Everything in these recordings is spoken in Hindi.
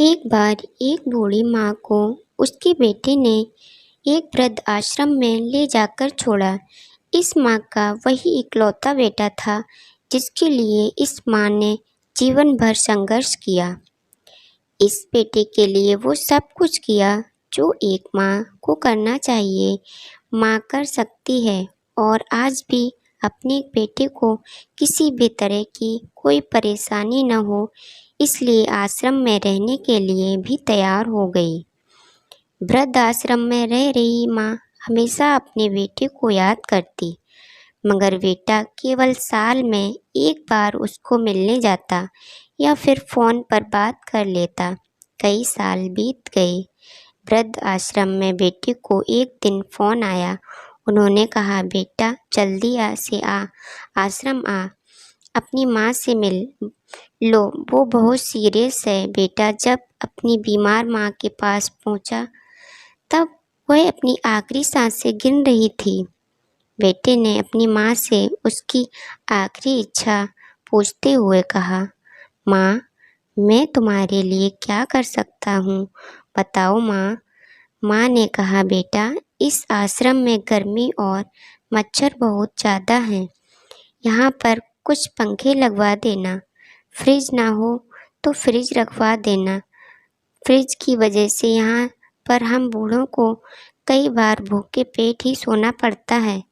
एक बार एक बूढ़ी माँ को उसके बेटे ने एक वृद्ध आश्रम में ले जाकर छोड़ा। इस माँ का वही इकलौता बेटा था जिसके लिए इस माँ ने जीवन भर संघर्ष किया। इस बेटे के लिए वो सब कुछ किया जो एक माँ को करना चाहिए। माँ कर सकती है और आज भी अपने बेटे को किसी भी तरह की कोई परेशानी न हो, इसलिए आश्रम में रहने के लिए भी तैयार हो गई। वृद्ध आश्रम में रह रही माँ हमेशा अपने बेटे को याद करती, मगर बेटा केवल साल में एक बार उसको मिलने जाता या फिर फ़ोन पर बात कर लेता। कई साल बीत गए। वृद्ध आश्रम में बेटे को एक दिन फ़ोन आया। उन्होंने कहा, बेटा जल्दी आश्रम आ, अपनी माँ से मिल लो, वो बहुत सीरियस है। बेटा जब अपनी बीमार माँ के पास पहुँचा तब वह अपनी आखिरी सांसें गिन रही थी। बेटे ने अपनी माँ से उसकी आखिरी इच्छा पूछते हुए कहा, माँ मैं तुम्हारे लिए क्या कर सकता हूँ, बताओ माँ। माँ ने कहा, बेटा इस आश्रम में गर्मी और मच्छर बहुत ज़्यादा हैं। यहाँ पर कुछ पंखे लगवा देना, फ्रिज ना हो तो फ्रिज रखवा देना। फ्रिज की वजह से यहाँ पर हम बूढ़ों को कई बार भूखे पेट ही सोना पड़ता है,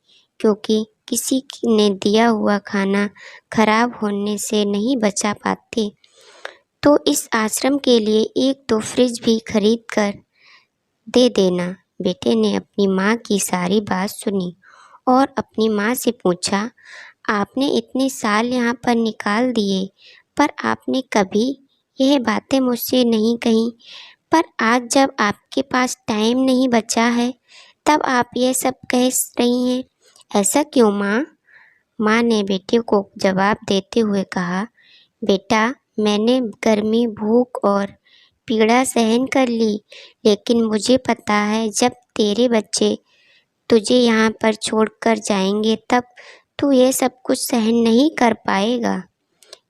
क्योंकि किसी ने दिया हुआ खाना खराब होने से नहीं बचा पाते। तो इस आश्रम के लिए एक दो फ्रिज भी खरीद कर दे देना। बेटे ने अपनी माँ की सारी बात सुनी और अपनी माँ से पूछा, आपने इतने साल यहाँ पर निकाल दिए, पर आपने कभी यह बातें मुझसे नहीं कहीं। पर आज जब आपके पास टाइम नहीं बचा है, तब आप यह सब कह रही हैं, ऐसा क्यों माँ? माँ ने बेटे को जवाब देते हुए कहा, बेटा मैंने गर्मी, भूख और पीड़ा सहन कर ली, लेकिन मुझे पता है जब तेरे बच्चे तुझे यहाँ पर छोड़कर जाएंगे तब तू ये सब कुछ सहन नहीं कर पाएगा।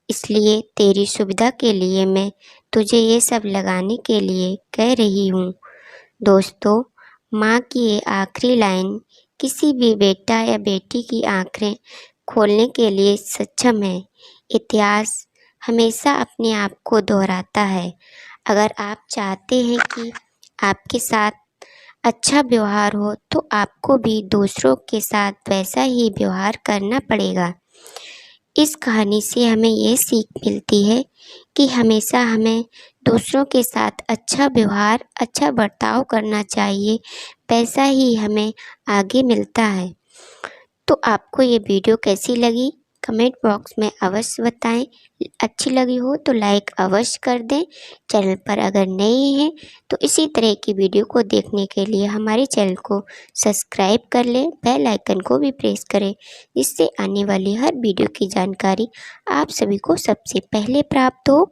इसलिए तेरी सुविधा के लिए मैं तुझे ये सब लगाने के लिए कह रही हूँ। दोस्तों, माँ की ये आखिरी लाइन किसी भी बेटा या बेटी की आँखें खोलने के लिए सक्षम है। इतिहास हमेशा अपने आप को दोहराता है। अगर आप चाहते हैं कि आपके साथ अच्छा व्यवहार हो, तो आपको भी दूसरों के साथ वैसा ही व्यवहार करना पड़ेगा। इस कहानी से हमें ये सीख मिलती है कि हमेशा हमें दूसरों के साथ अच्छा व्यवहार, अच्छा बर्ताव करना चाहिए, पैसा ही हमें आगे मिलता है। तो आपको ये वीडियो कैसी लगी कमेंट बॉक्स में अवश्य बताएं। अच्छी लगी हो तो लाइक अवश्य कर दें। चैनल पर अगर नए हैं तो इसी तरह की वीडियो को देखने के लिए हमारे चैनल को सब्सक्राइब कर लें, बेल आइकन को भी प्रेस करें, जिससे आने वाली हर वीडियो की जानकारी आप सभी को सबसे पहले प्राप्त हो।